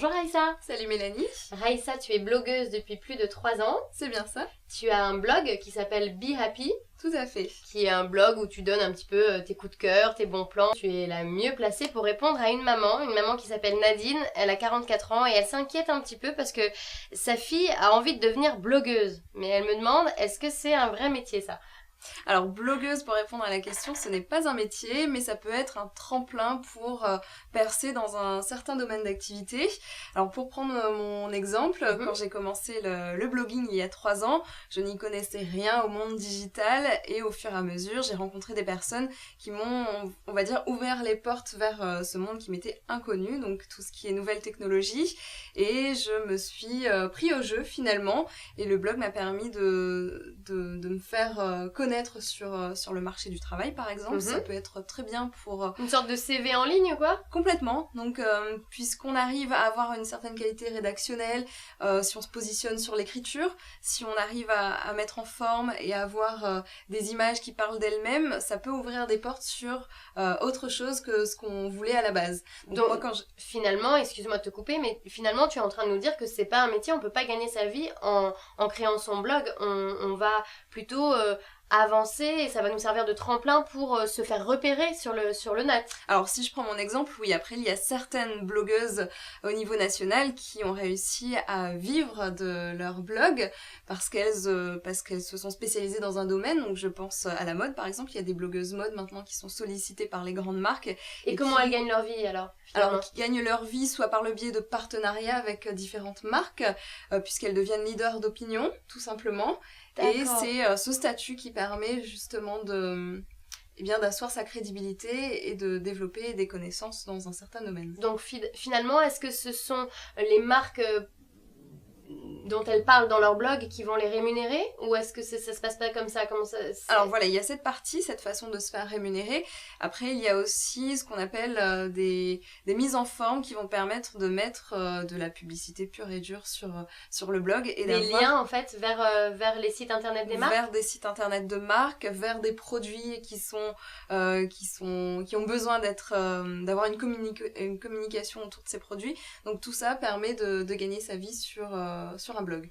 Bonjour Raïssa. Salut Mélanie. Raïssa, tu es blogueuse depuis plus de 3 ans. C'est bien ça? Tu as un blog qui s'appelle Be Happy. Tout à fait. Qui est un blog où tu donnes un petit peu tes coups de cœur, tes bons plans. Tu es la mieux placée pour répondre à une maman qui s'appelle Nadine. Elle a 44 ans et elle s'inquiète un petit peu parce que sa fille a envie de devenir blogueuse. Mais elle me demande, est-ce que c'est un vrai métier ça ? Alors blogueuse, pour répondre à la question, ce n'est pas un métier, mais ça peut être un tremplin pour percer dans un certain domaine d'activité. Alors pour prendre mon exemple, quand j'ai commencé le blogging il y a 3 ans, je n'y connaissais rien au monde digital et au fur et à mesure, j'ai rencontré des personnes qui m'ont, on va dire, ouvert les portes vers ce monde qui m'était inconnu, donc tout ce qui est nouvelles technologies, et je me suis pris au jeu finalement, et le blog m'a permis de me faire connaître sur le marché du travail par exemple. Ça peut être très bien pour... Une sorte de CV en ligne quoi ? Complètement, donc puisqu'on arrive à avoir une certaine qualité rédactionnelle, si on se positionne sur l'écriture, si on arrive à mettre en forme et à avoir des images qui parlent d'elles-mêmes, ça peut ouvrir des portes sur autre chose que ce qu'on voulait à la base. Donc moi, finalement, excuse-moi de te couper, mais finalement tu es en train de nous dire que c'est pas un métier, on peut pas gagner sa vie en créant son blog, on va plutôt... avancer et ça va nous servir de tremplin pour se faire repérer sur le net. Alors si je prends mon exemple, oui, après il y a certaines blogueuses au niveau national qui ont réussi à vivre de leur blog parce qu'elles se sont spécialisées dans un domaine. Donc je pense à la mode par exemple, il y a des blogueuses mode maintenant qui sont sollicitées par les grandes marques. Et comment elles gagnent leur vie alors ? Alors, qui gagnent leur vie soit par le biais de partenariats avec différentes marques, puisqu'elles deviennent leaders d'opinion, tout simplement. D'accord. Et c'est ce statut qui permet justement d'asseoir sa crédibilité et de développer des connaissances dans un certain domaine. Donc finalement, est-ce que ce sont les marques dont elles parlent dans leur blog qui vont les rémunérer, ou est-ce que ça se passe pas comme ça ? Alors voilà, il y a cette façon de se faire rémunérer. Après, il y a aussi ce qu'on appelle des mises en forme qui vont permettre de mettre de la publicité pure et dure sur le blog. Et des liens en fait vers les sites internet des marques ? Vers des sites internet de marques, vers des produits qui ont besoin d'avoir une communication autour de ces produits. Donc tout ça permet de gagner sa vie sur un blog.